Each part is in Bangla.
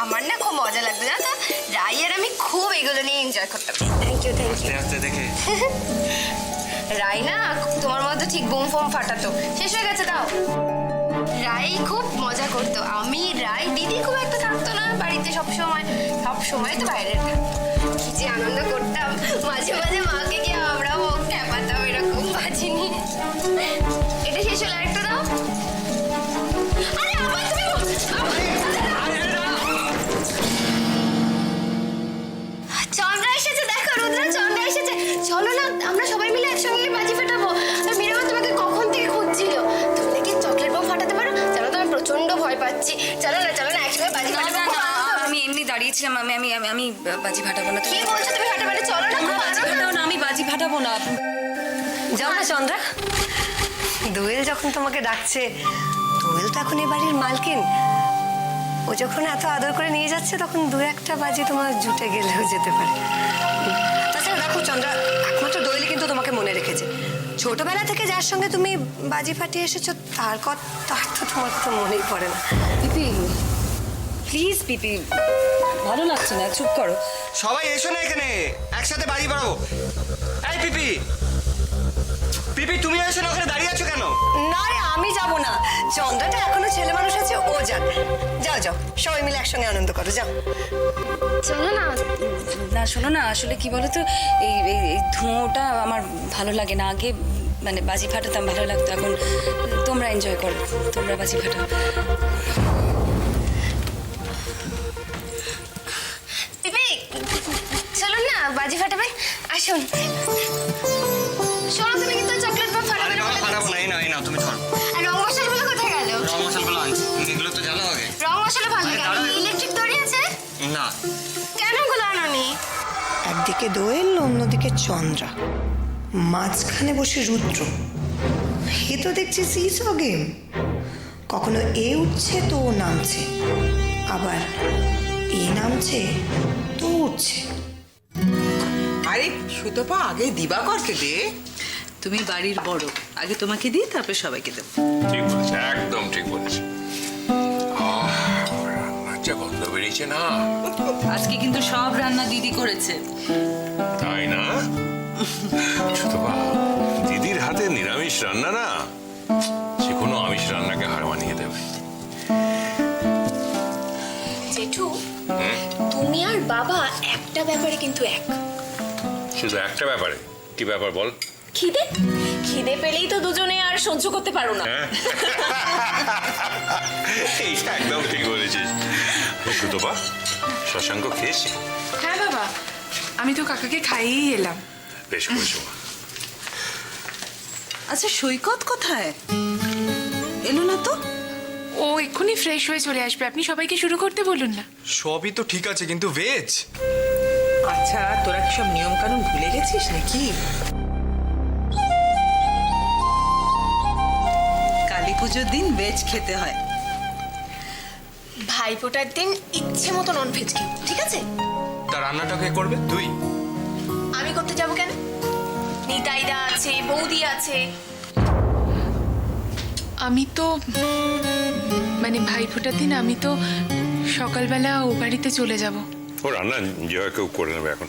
আমার না খুব মজা লাগতো, জানো তো? রাই আর আমি খুব এগুলো নিয়ে এনজয় করতাম। Thank you thank you. আস্তে দেখে রাই না তোমার মতো ঠিক বোম ফোম ফাটাতো। শেষ হয়ে গেছে, দাও। রাই খুব মজা করতো। আমি রাই দিদি খুব একটা থাকতো না বাড়িতে, সব সময় তো বাইরে থাকতো। কি যে আনন্দ করতাম, মাঝে মাঝে মাকে গিয়ে আমরাও খেপাতাম এরকম বাজি নিয়ে। এটা শেষ হলো, আরেকটা দাও। আরে আবার তুমি চন্দ্রা এসেছে, দেখো রুদ্রা চন্দ্রা এসেছে। চলো না আমরা সবাই মিলে একসঙ্গে বাজি ফাটাবো। আর মীরামা তোমাকে কখন থেকে খুঁজছিল। তুমি নাকি চকলেট বম ফাটাতে পারো? জানো তো আমি প্রচন্ড ভয় পাচ্ছি। চলো না একসঙ্গে বাজি ফাটাবো। আমি এমনি দাঁড়িয়েছিলাম, আমি বাজি ফাটাবো না। কি বলছো তুমি? ফাটাবে না, চলো না। বাজি ফাটাবো না, আমি বাজি ফাটাবো না। যাও না চন্দ্রা, দোয়েল যখন তোমাকে ডাকছে, দোয়েল তো এখন এ বাড়ির মালকিন। ও যখন এত আদর করে নিয়ে যাচ্ছে, তখন দু একটা বাজি তোমার জুটে গেলেও যেতে পারে। তাছাড়া দেখো চন্দ্রা, একমাত্র দোয়েলই কিন্তু তোমাকে মনে রেখেছে। ছোটবেলা থেকে যার সঙ্গে তুমি বাজি ফাটিয়ে এসেছো, তার তো তোমার তো মনেই পড়ে না। পিপি প্লিজ, পিপি ভালো লাগছে না, চুপ করো। সবাই এসো না এখানে, একসাথে বাজি বাড়াবো। এই পিপি, পিপি তুমি এসো না, ওখানে দাঁড়িয়ে আছো কেন? না রে, আমি যাব না। চন্দ্রাটা এখনো ছেলে মানুষ আছে, ও যাক। যাও সবাই মিলে একসঙ্গে আনন্দ করো, যাও। চলো না। না শোনো না, আসলে কি বলো তো, এই ধোঁয়াটা আমার ভালো লাগে না। আগে মানে বাজি ফাটাতাম, ভালো লাগতো। এখন তোমরা এনজয় করো, তোমরা বাজি ফাটাও। পিপি চলো না বাজি ফাটাবে, আসুন। শোনো, তুমি কিন্তু চকলেট বম ফাটাবে না। ফাটাবো না, এই নাও তুমি ধরো। আর রং মশলাগুলো কোথায় গেল? রং মশলাগুলো আনছি, এগুলো তো জ্বালাও আগে। রং মশলা ভালো আরে লাগে। দাঁড়াও। ইলেকট্রিক দড়ি আছে? না, কেন ওগুলো আনোনি? একদিকে দোয়েল, অন্যদিকে চন্দ্রা, মাঝখানে বসে রুদ্র। এ তো দেখছি সিসো গেম। কখনো এ উঠছে তো ও নামছে, আবার এ নামছে তো উঠছে। আরে সুতপা, আগে দিবাকরকে দে। তুমি বাড়ির বড়, আগে তোমাকে দিই, তারপর সবাইকে দেবো। ঠিক বলেছে, একদম ঠিক বলেছে। রান্নার যা গন্ধ বেরিয়েছে না। আজকে কিন্তু সব রান্না দিদি করেছে। তাই না? শুধু দিদির হাতে নিরামিষ রান্না না, যে কোনো আমিষ রান্নাকে হার মানিয়ে দেবে। জেঠু, তুমি আর বাবা একটা ব্যাপারে কিন্তু এক। শুধু একটা ব্যাপারে? কি ব্যাপার বল? খিদে পেলেই তো দুজনে আর সহ্য করতে পারো না। হ্যাঁ, এইটা একদম ঠিক বলেছিস। শুধু শশাঙ্ক খেয়েছি? হ্যাঁ বাবা, আমি তো কাকাকে খাইয়েই এলাম। বেশ করেছো। আচ্ছা সৈকত কোথায়? এলো না তো? ও এক্ষুনি ফ্রেশ হয়ে চলে আসবে, আপনি সবাইকে শুরু করতে বলুন না। সবই তো ঠিক আছে, কিন্তু ভেজ। আচ্ছা, তোরা কি সব নিয়ম কানুন ভুলে গেছিস নাকি? কালী পুজোর দিন ভেজ খেতে হয়। ভাইফোঁটার দিন ইচ্ছে মতো নন ভেজ খেও, ঠিক আছে? তা রান্নাটা কে করবে? তুই? আমি করতে যাব কেন? নিতাইদা আছে, বৌদি আছে। আমি তো মানে ভাইফোঁটার দিন আমি তো সকালবেলা ও বাড়িতে চলে যাব। ও রান্না যে হয় কেউ করে নেবে এখন।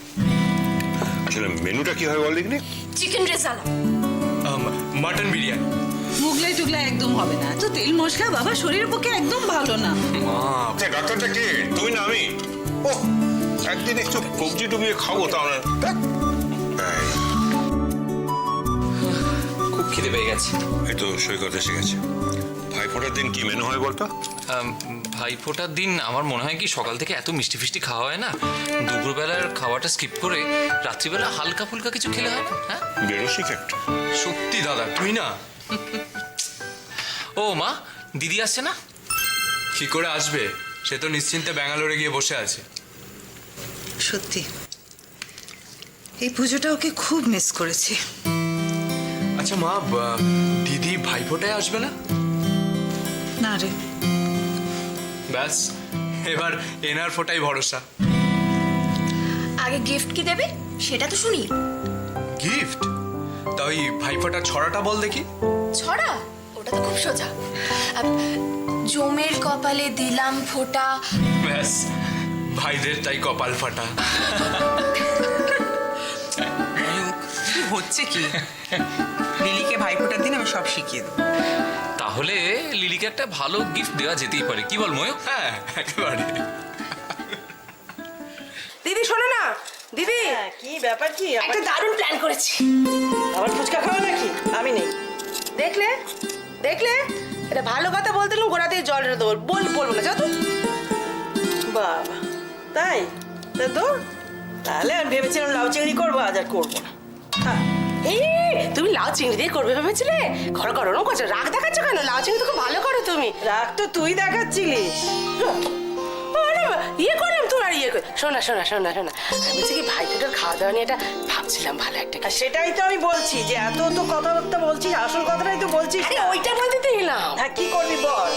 আসলে মেনুটা কি হয় বল দেখিনি? Chicken rezala, mutton biryani. মুগলাই টুগলাই একদম হবে না, তো তেল মশলা বাবা শরীরের পক্ষে একদম ভালো না। আচ্ছা, ডাক্তারটা কে? তুমি না আমি? ও একদিন একটু কবজি ডুবিয়ে খাবো তাহলে। খুব খিদে পেয়ে গেছে। এই তো সৈকত এসে গেছে। ভাইফোঁটার দিন কি মেনু হয় বলতো? ভাইফোঁটার দিন আমার মনে হয় কি সকাল থেকে এত মিষ্টি ফিষ্টি খাওয়া হয় না, দুপুরবেলার খাওয়াটা স্কিপ করে রাত্রিবেলা হালকা ফুলকা কিছু খেলে হয় না? হ্যাঁ বেরোসিক একটা। সত্যি দাদা, তুই না। ও মা, দিদি আসছে না? কি করে আসবে? সে তো নিশ্চিন্তে ব্যাঙ্গালোরে গিয়ে বসে আছে। সত্যি এই পুজোটা ওকে খুব মিস করেছি। আচ্ছা মা, দিদি ভাইফোঁটায় আসবে না? না রে, ব্যাস, এবার এনার ফোঁটাই ভরসা। আগে গিফট কি দেবে সেটা তো শুনি। গিফট? তা ওই ভাইফোঁটার ছড়াটা বল দেখি। ছড়া? ওটা ব্যাপারটা তো খুব সোজা। জমের কপালে দিলাম ফোঁটা। ব্যাস, ভাইদের তাই কপাল ফাটা। কি হচ্ছে কি? লিলিকে ভাইফোঁটার দিন আমি সব শিখিয়ে দেবো। তাহলে লিলিকে একটা ভালো গিফট দেওয়া যেতেই পারে, কি বল ময়ূক? হ্যাঁ একেবারে। দিদি শোনো না দিদি, কি ব্যাপার কি? একটা দারুণ প্ল্যান করেছি। আবার ফুচকা খাওয়া নাকি? আমি নেই। দেখলে দেখলে, এটা ভালো কথা বলতে গেলাম গোড়াতে জল রেখে দেবো, বলবো না, যাও তো। বাবা, তাই? তা তো তাহলে আমি ভেবেছিলাম লাউ চিংড়ি করবো, আজ আর করবো না। হ্যাঁ, এই তুমি লাউ চিংড়ি দিয়ে করবে ভেবেছিলে? ঘর করো না, করছো রাগ দেখাচ্ছ কেন? লাউ চিংড়ি তো খুব ভালো করো তুমি। রাগ তো তুই দেখাচ্ছিলিস। আরে, ইয়ে করলাম তোর আর ইয়ে করে। শোনা শোনা শোনা শোনা, আমি বলছি কি ভাইফোঁটার খাওয়া দাওয়া নিয়ে এটা ভাবছিলাম ভালো একটা আর সেটাই তো আমি বলছি যে এত তো কথাবার্তা বলছিস, আসল কথাটাই তো বলছিস। আরে ওইটা বলতে তো এলাম, হ্যাঁ, কি করবি বল?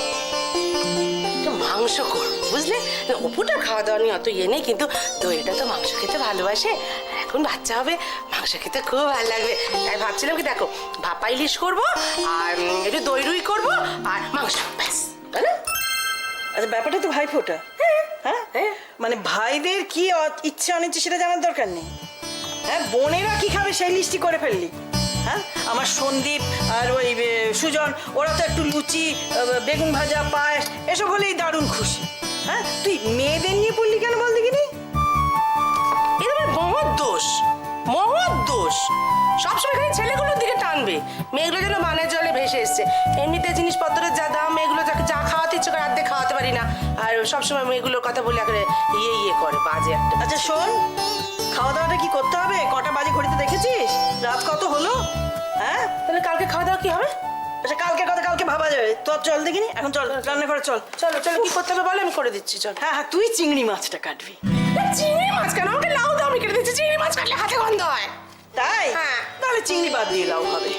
একটা মাংস করবো বুঝলে। অপুটার খাওয়া দাওয়া নিয়ে অত ইয়ে নেই, কিন্তু দইটা তো মাংস খেতে ভালোবাসে, আর এখন বাচ্চা হবে, মাংস খেতে খুব ভালো লাগবে। তাই ভাবছিলাম কি, দেখো ভাপা ইলিশ করবো, আর একটু দই রুই করবো, আর মাংস, ব্যাস, তাই না? আচ্ছা, ব্যাপারটা তো ভাইফোঁটা। হ্যাঁ, মানে ভাইদের কি ইচ্ছে অনিচ্ছে সেটা জানার দরকার নেই। হ্যাঁ, বোনেরা কি খাবে সেই লিস্টই করে ফেললি। হ্যাঁ, আমার সন্দীপ আর ওই সুজন, ওরা তো একটু লুচি, বেগুন ভাজা, পায়েস এসব হলেই দারুণ খুশি। হ্যাঁ, তুই মেয়েদের নিয়ে পড়লি কেন বল দেখিনি? এটা আমার মহৎ দোষ, মহৎ দোষ। সবসময় খালি ছেলেগুলোর দিকে টানবে, মেয়েগুলো যেন বানের জলে ভেসে এসছে। এমনিতে জিনিসপত্রের যা দাম, মেয়েগুলো যাকে যা খাওয়াতে ইচ্ছে করে আর্ধেক খাওয়াতে পারি না, আর সবসময় মেয়েগুলোর কথা বলে একেবারে ইয়ে করে, বাজে একটা। আচ্ছা শোন, খাওয়া দাওয়াটা কি করতে হবে? কটা বাজে ঘড়িতে দেখেছিস? রাত কত হলো? হ্যাঁ, তাহলে কালকে খাওয়া দাওয়া কি হবে? আচ্ছা কালকের কথা কালকে ভাবা যাবে। তোর চল দেখিনি, এখন চল রান্নাঘরে চল। চলো চলো, কি করতে হবে বলো, আমি করে দিচ্ছি, চল। হ্যাঁ হ্যাঁ, তুই চিংড়ি মাছটা কাটবি। চিংড়ি মাছ কেন? আমাকে লাউ দাও, আমি কেটে দিচ্ছি। চিংড়ি মাছ কাটলে হাতে গন্ধ হয়। তাই? হ্যাঁ। তাহলে চিংড়ি বাদ দিয়ে লাউ হবে।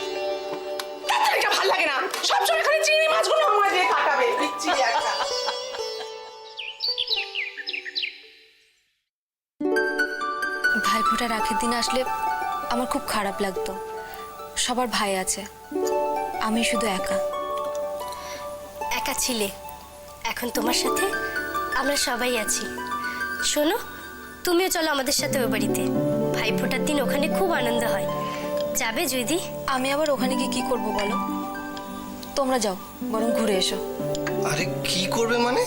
তাতে এটা ভালো লাগে না, সবসময় খালি চিংড়ি মাছগুলো আমার দিয়ে কাটাবে, দিচ্ছি একটা। ভাইফোঁটা রাখের দিন আসলে আমার খুব খারাপ লাগতো। সবার ভাই আছে, আমি শুধু একা। একা ছিলে, এখন তোমার সাথে আমরা সবাই আছি। শোনো, তুমিও চলো আমাদের সাথে ওই বাড়িতে, ভাইফোঁটার দিন ওখানে খুব আনন্দ হয়। যাবে জুইদি? আমি আবার ওখানে গিয়ে কি করব বলো? তোমরা যাও, বরং ঘুরে এসো। আরে কি করবে মানে?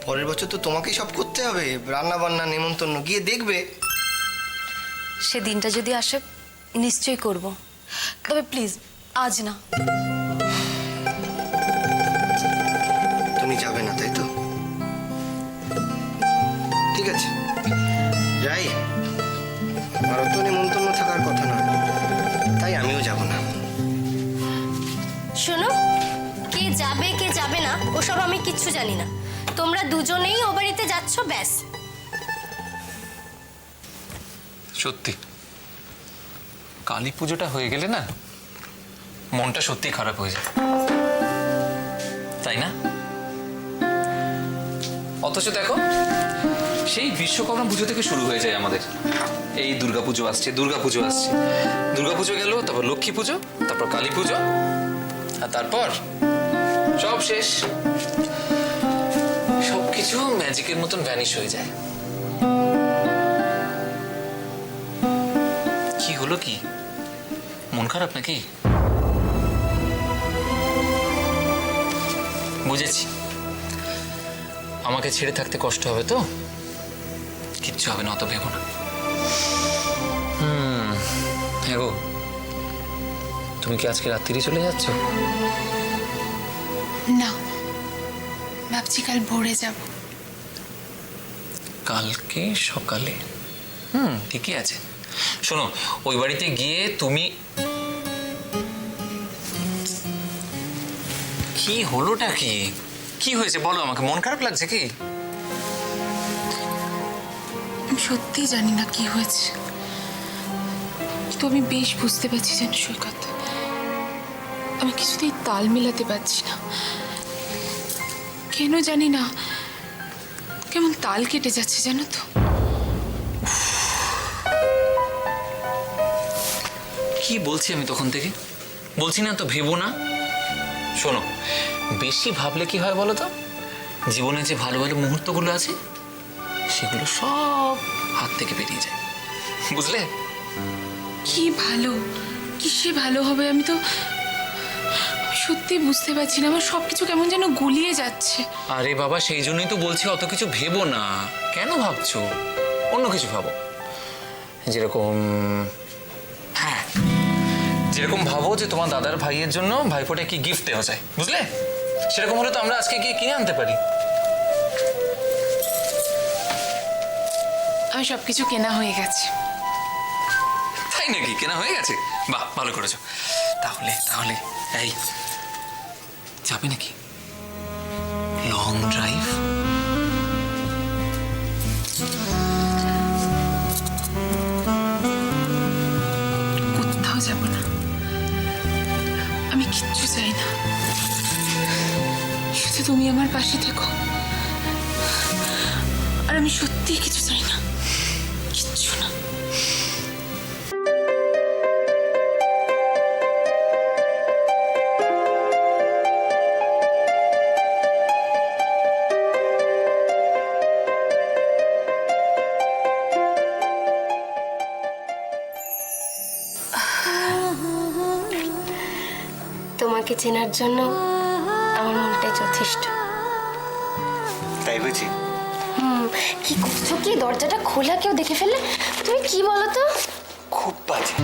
পরের বছর তো তোমাকেই সব করতে হবে, রান্না বান্না, নেমন্তন্ন, গিয়ে দেখবে। সে দিনটা যদি আসে নিশ্চয়ই করব, তবে প্লিজ আজ না। তুমি যাবে না তাই তো? ঠিক আছে যাই, আমারও তো নেমন্তন্ন থাকার কথা নয়, তাই আমিও যাব না। শোনো, কে যাবে কে যাবে না ওসব আমি কিচ্ছু জানি না, তোমরা দুজনেই ও বাড়িতে যাচ্ছ, ব্যাস। সত্যি কালী পুজোটা হয়ে গেলে না মনটা সত্যি খারাপ হয়ে যায়, তাই না? অথচ দেখো সেই বিশ্বকর্মা পুজো থেকে শুরু হয়ে যায় আমাদের। এই দুর্গাপুজো আসছে, দুর্গাপুজো আসছে, দুর্গাপুজো গেল, তারপর লক্ষ্মী পুজো, তারপর কালী পুজো, আর তারপর সব শেষ। সবকিছু ম্যাজিকের মতন ভ্যানিশ হয়ে যায়। কি হলো, কি মন খারাপ নাকি? বুঝেছি, আমাকে ছেড়ে থাকতে কষ্ট হবে তো, কিচ্ছু হবে না, অত ভেবো না। হ্যাঁ গো, তুমি কি আজকে রাত্রি চলে যাচ্ছ? না, ভাবছি কাল ভোরে যাব। কালকে সকালে? ঠিকই আছে। শোনো, ওই বাড়িতে গিয়ে তুমি, কি হলোটা কি? কি হয়েছে বলো আমাকে, মন খারাপ লাগছে কি? আমি সত্যিই জানি না কি হয়েছে, তো আমি বেশ বুঝতে পারছি জানো সৈকত, আমি কিছুতেই তাল মেলাতে পারছি না। কেন জানি না, কেমন তাল কেটে যাচ্ছে জানো তো। কি বলছি আমি তখন থেকে? বলছি না তো ভেবো না, শোনো, বেশি ভাবলে কি হয় বলো তো, জীবনে যে ভালো ভালো মুহূর্তগুলো আছে সেগুলো সব হাত থেকে বেরিয়ে যায়, বুঝলে? কি ভালো, কিসে ভালো হবে? আমি সত্যি বুঝতে পারছি না, আমার সবকিছু কেমন যেন গুলিয়ে যাচ্ছে। আরে বাবা, সেই জন্যই তো বলছি অত কিছু ভেবো না। কেন ভাবছো? অন্য কিছু ভাবো। যেরকম, হ্যাঁ, যেরকম ভাবো যে তোমার দাদার ভাইয়ের জন্য ভাইফোঁটায় কি গিফট দেওয়া যায়, বুঝলে? সেরকম হলে তো আমরা আজকে গিয়ে কিনে আনতে পারি। আমি সবকিছু কেনা হয়ে গেছে। তাই নাকি? কেনা হয়ে গেছে? বাহ, ভালো করেছো। তাহলে তাহলে এই যাবে নাকি লং ড্রাইভ? কোথাও যাব না, আমি কিচ্ছু চাই না, শুধু তুমি আমার পাশে থেকো। আর আমি সত্যি কিছু চাই না, কিচ্ছু না। তোমাকে চেনার জন্য আমার মনটাই যথেষ্ট। তাই বুঝি? কি করছো কি? দরজাটা খোলা, কেউ দেখে ফেললে? তুমি কি বলো তো? খুব বাজে।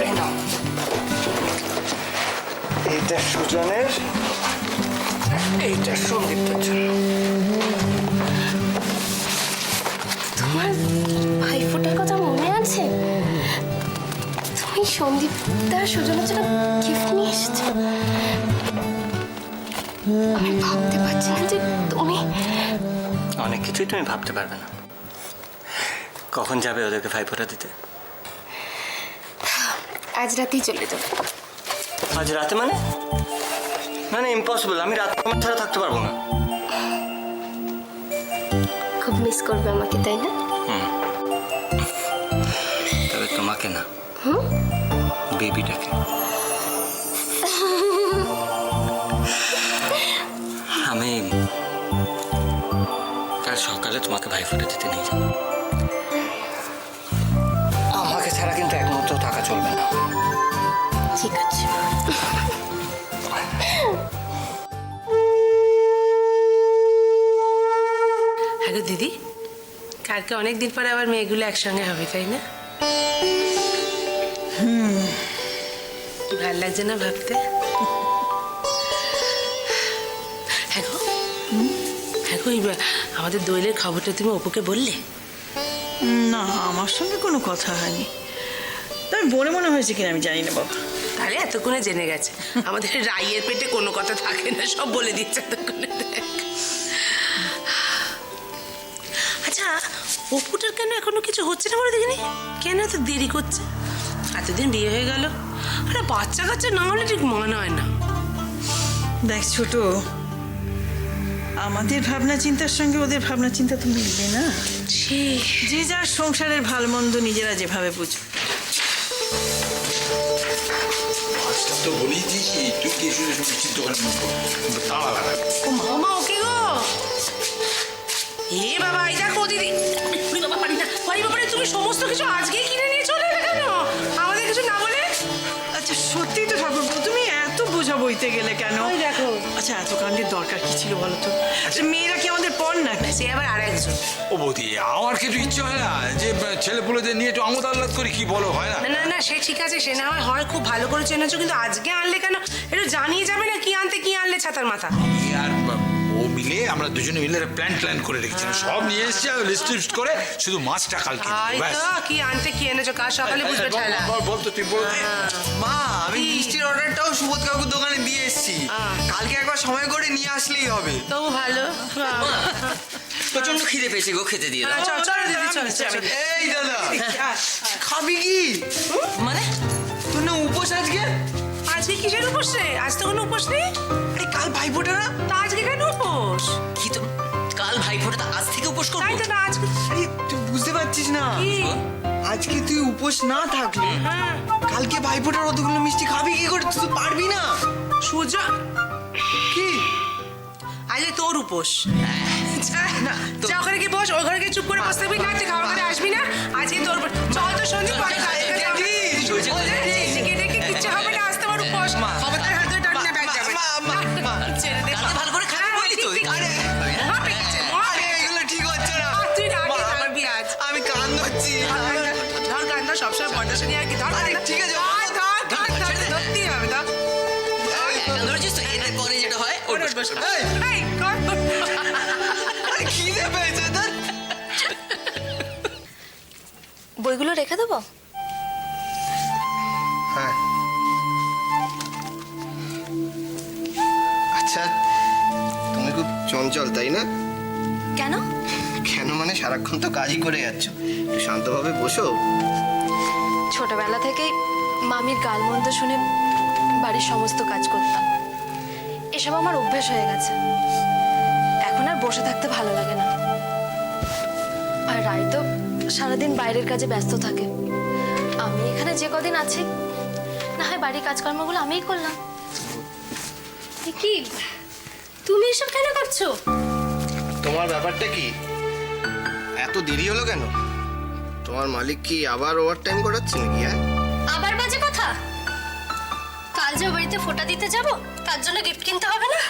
এই নাও, এইটা সুজনের, এইটা সঙ্গীতের জন্য। তোমার ভাইফোঁটার কথা মনে আছে? তুমি সন্দীপ দার সুজনের জন্য গিফট নিয়ে এসেছো। আমি ভাবতে পারছি না যে তুমি অনেক কিছুই তুমি ভাবতে পারবে না। কখন যাবে ওদেরকে ভাইফোঁটা দিতে? আজ রাতেই চলে যাবো। আজ রাতে মানে? না না, ইম্পসিবল। আমি রাতে তোমার ছাড়া থাকতে পারবো না। খুব মিস করবে আমাকে, তাই না? তবে তোমাকে না, বেবিটাকে। আমি কাল সকালে তোমাকে ভাইফোঁটা দিতে নিয়ে যাবো। আমাকে ছাড়া কিন্তু এক মুহূর্ত থাকা চলবে না। ঠিক আছে। হ্যাঁ গো দিদি, কালকে অনেকদিন পরে আবার মেয়েগুলো একসঙ্গে হবে, তাই না? ভাল লাগছে না ভাবতে? হ্যাঁ গো, হ্যাঁ গো, আমাদের দোয়েলের খবরটা তুমি অপুকে বললে? না, আমার সঙ্গে কোনো কথা হয়নি। তবে মনে মনে হয়েছে কিনা আমি জানি না বাবা। তাহলে এতক্ষণে জেনে গেছে। আমাদের রাইয়ের পেটে কোনো কথা থাকে না, সব বলে দিচ্ছে এতক্ষণে। আচ্ছা, অপুটার কেন এখনো কিছু হচ্ছে না বলে দেখিনি? কেন এত দেরি করছে? এতদিন বিয়ে হয়ে গেল, আরে বাচ্চা কাচ্চা না হলে ঠিক মানায় না। দেখ ছোট, আমাদের ভাবনা চিন্তার সঙ্গে ওদের ভাবনা চিন্তা তো মিলবে না। যে যার সংসারের ভালো মন্দ নিজেরা যেভাবে বুঝবে। তো বলেই দিয়েছি, তুই কি শুনে শুনে চিন্তা করে তালা লাগা। ও মামা, ওকে গো। এ বাবা, এই দেখো দিদি। ওরে বাবা, পারি না। ওরে বাবা, তুমি সমস্ত কিছু আজকেই কিনে নিয়ে চলে এলে কেন? আমাদের কিছু না বলে? আচ্ছা সত্যি তো ঠাকুর, তুমি এত বোঝা বইতে গেলে কেন? দেখো। আচ্ছা, এত কাণ্ডের দরকার কি ছিল বলো তো? আচ্ছা, মেয়েরা কি আমাদের পর না? সে আবার আরেকজন। ও বৌদি, আমার কিছু ইচ্ছে হয় না যে ছেলে পুলেদের নিয়ে একটু আমোদ আহ্লাদ করি, কি বলো, হয় না? না না না, সে ঠিক আছে, সে না হয় খুব ভালো করে চেনেছো, কিন্তু আজকে আনলে কেন? একটু জানিয়ে যাবে না কি আনতে, কি আনলে ছাতার মাথা। আমি আর ও মিলে, আমরা দুজনে মিলে প্ল্যান করে রেখেছিলাম, সব নিয়ে এসেছি আর লিস্ট করে, শুধু মাছটা কালকে তো কি আনতে কি এনেছো, কাল সকালে বুঝবে ঠেলা। বলতো তুই বল। মা, আমি মিষ্টির অর্ডারটাও সুবোধ কাকুর দোকানে দিয়ে এসেছি। কালকে একবার সময় করে নিয়ে আসলেই হবে। তবু ভালো। প্রচন্ড খিদে পেয়েছে গো, খেতে দিয়ে দাও। চল চল দিদি, চল। এই দাদা, খাবি কি? মানে তোর না উপোস আজকে? আজকে কিসের উপোস রে? আজ তো কোনো উপোস নেই। আরে কাল ভাইফোঁটা না? তা আজকে কেন উপোস? কি তো কাল ভাইফোঁটা, আজ থেকে উপোস তাই তো না আজকে। আরে তুই বুঝতে পারছিস না? কি? আজকে তুই উপোস না থাকলে কালকে ভাইফোঁটার অতগুলো মিষ্টি খাবি কি করে? তুই তো পারবি না। সূর্য, কি আজ তোর উপোস। যা ওখানে গিয়ে বস, ওখানে গিয়ে চুপ করে বসে থাকবি না, তুই খাবার ঘরে আসবি না। আজকে তোর উপোস। চল তো সঞ্জু, পরে খাই। কিচ্ছু হবে না, আসতে আমার উপোস। খবরদার হাত ধরে টানি না, ব্যাগ যাবে। ছেড়ে দে। ভালো করে খাবি বলি তুই। মাপে গেছে, মাপে। এগুলো ঠিক হচ্ছে না। তুই না আগে খাবি আজ। আমি কান ধরছি। ধর কান্না, সবসময় বর্দাশা নিয়ে আর কি। ধর আরে, কান্না। ঠিক আছে, ধর, ধরতেই হবে, ধর। ধরেছিস তো এর পরে যেটা হয় ওঠ, বস। এই, কর। আরে খিদে পেয়েছে তোর। বইগুলো রেখে দেবো? হ্যাঁ। আচ্ছা, তুমি খুব চঞ্চল তাই না? কেন? কেন মানে সারাক্ষণ তো কাজই করে যাচ্ছ, একটু শান্তভাবে বসো। ছোটবেলা থেকেই মামির গালমন্দ শুনে বাড়ির সমস্ত কাজ করতাম। এসব আমার অভ্যেস হয়ে গেছে। এখন আর বসে থাকতে ভালো লাগে না। আর রায় তো সারাদিন বাইরের কাজে ব্যস্ত থাকে। আমি এখানে যে কদিন আছি, না হয় বাড়ির কাজকর্মগুলো আমিই করলাম। কি তুমি এসব কেন করছো? তোমার ব্যাপারটা কি? এত দেরি হলো কেন? তোমার মালিক কি আবার ওভার টাইম করাচ্ছে নাকি? হ্যাঁ, আবার বাজে কথা। কাল যে বাড়িতে ফোঁটা দিতে যাব, তার জন্য গিফট কিনতে হবে না?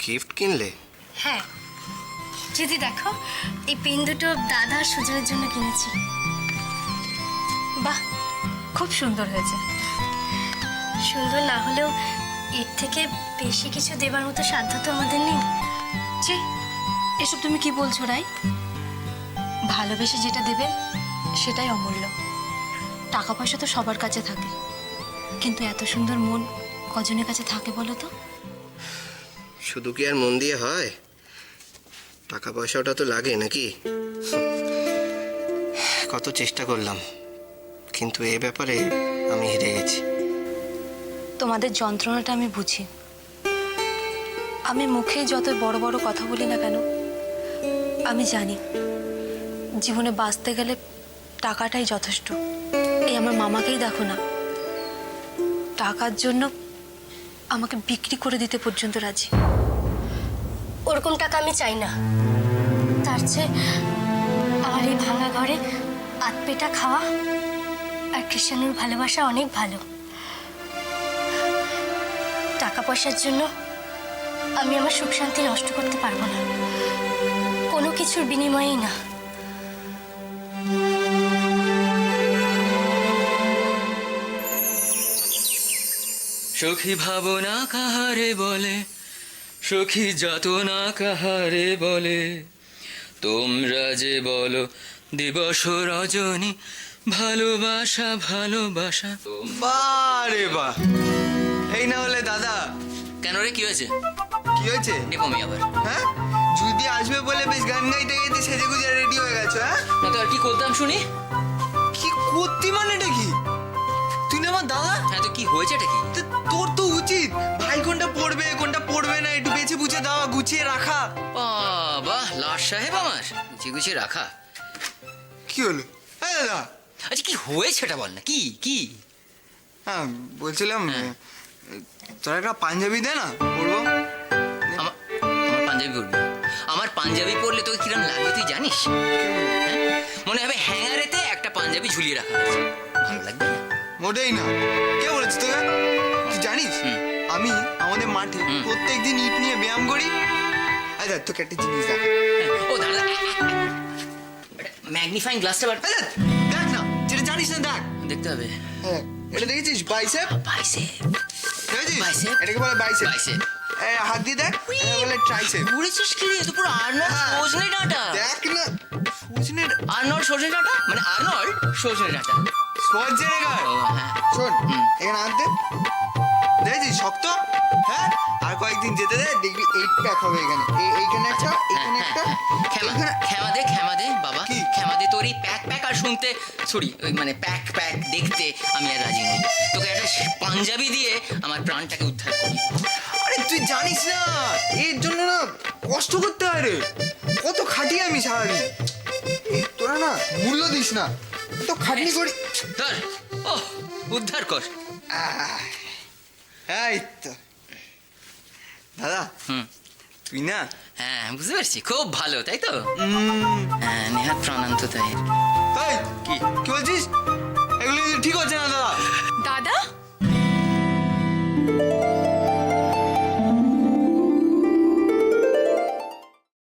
গিফট কিনলে? হ্যাঁ, যদি দেখো, এই পেন দুটো দাদা আর সুজয়ের জন্য কিনেছি। বাহ, খুব সুন্দর হয়েছে। সুন্দর না হলেও এর থেকে বেশি কিছু দেবার মতো সাধ্য তো আমাদের নেই। যে এসব তুমি কি বলছো রাই? ভালোবেসে যেটা দেবে সেটাই অমূল্য। টাকা পয়সা তো সবার কাছে থাকে, কিন্তু এত সুন্দর মন কজনের কাছে থাকে বলো তো? শুধু কি আর মন দিয়ে হয়? টাকা পয়সাটা তো লাগে নাকি? কত চেষ্টা করলাম, কিন্তু এ ব্যাপারে আমি হেরে গেছি। তোমাদের যন্ত্রণাটা আমি বুঝি। আমি মুখে যতই বড় বড় কথা বলি না কেন, আমি জানি জীবনে বাঁচতে গেলে টাকাটাই যথেষ্ট। এই আমার মামাকেই দেখো না, টাকার জন্য আমাকে বিক্রি করে দিতে পর্যন্ত রাজি। ওরকম টাকা আমি চাই না। তার চেয়ে আমার এই ভাঙা ঘরে আধপেটা খাওয়া আর কৃষ্ণানুর ভালোবাসা অনেক ভালো। টাকা পয়সার জন্য আমি আমার সুখ শান্তি নষ্ট করতে পারবো না, কোনো কিছুর বিনিময়েই না। সখী ভাবনা কাহারে বলে, সখী যাতনা কাহারে বলে, তোমরা যে বলো দিবস রজনী, ভালোবাসা ভালোবাসা। বারে বাহ, এই না হলে দাদা। কেন রে, কি হয়েছে? কি হয়েছে? নেপমি আবার? হ্যাঁ, যদি আসবে বলে বেশ গান গাইতে গাইতে সেজে গুজে রেডি হয়ে গেছো। হ্যাঁ, না তো আর কি করতাম শুনি? কি করতি মানে এটা কি? তুই না আমার দাদা। হ্যাঁ, তো কি হয়েছে এটা কি? তো তোর তো উচিত ভাই কোনটা পড়বে কোনটা পড়বে না একটু বেছে বুঝে দেওয়া, গুছিয়ে রাখা। বাহ, লাট সাহেব আমার গুছিয়ে গুছিয়ে রাখা। কি হলো? হ্যাঁ দাদা। আচ্ছা, কি হয়েছে এটা বল না। কি কি? হ্যাঁ, বলছিলাম তোর একটা পাঞ্জাবি দে না, পরবো। আমার আমার পাঞ্জাবি পরবি? আমার পাঞ্জাবি পরলে তোকে কিরম লাগবে তুই জানিস? হ্যাঁ? মনে হবে হ্যাঙ্গারেতে একটা পাঞ্জাবি ঝুলিয়ে রাখা হয়েছে। ভালো লাগবে না? মোটেই না। কে বলেছে তোকে? তুই জানিস আমি আমাদের মাঠে প্রত্যেকদিন ইট নিয়ে ব্যায়াম করি। আচ্ছা, তোকে একটা জিনিস দেখ। ও দাদা, ম্যাগনিফাইং গ্লাসটা বার। আচ্ছা, দেখ না, যেটা জানিস না দেখ। দেখতে হবে। হ্যাঁ, এটা দেখেছিস? বাইসেপ। বাইসেপ। দেখেছিস? বাইসেপ? এটাকে বলে বাইসেপ। বাইসেপ। হাত দিয়ে দেখ, এটা বলে ট্রাইসেপ। উড়েছিস কি রে? তো পুরো আর্নল্ড সজনে ডাঁটা। দেখ না, সজনে আর্নল্ড সজনে ডাঁটা মানে আর্নল্ড সজনে ডাঁটা। সজনে গাছ। ও হ্যাঁ। শোন, এখানে হাত দে। দেখেছিস শক্ত? হ্যাঁ, আর কয়েকদিন যেতে দে, দেখবি 8 প্যাক হবে এখানে। এইখানে একটা, এখানে একটা। ক্ষমা দে বাবা। কি? ক্ষমা দে, তোর এই প্যাক প্যাক আর শুনতে, সরি মানে প্যাক প্যাক দেখতে আমি আর রাজি নই। তোকে একটা পাঞ্জাবি দিয়ে আমার প্রাণটাকে উদ্ধার করি। আরে তুই জানিস না, এর জন্য না কষ্ট করতে হয় রে। কত খাটি আমি সারাদিন। তোরা না মূল্য দিস না। তো খাটনি করি। ধর ও উদ্ধার কর। এই তো দাদা, হুম তুই না হ্যাঁ বুঝতে পারছি, খুব ভালো তাই তো? হ্যাঁ নেহাত প্রাণান্ত তাই। এই কি কি বলছিস?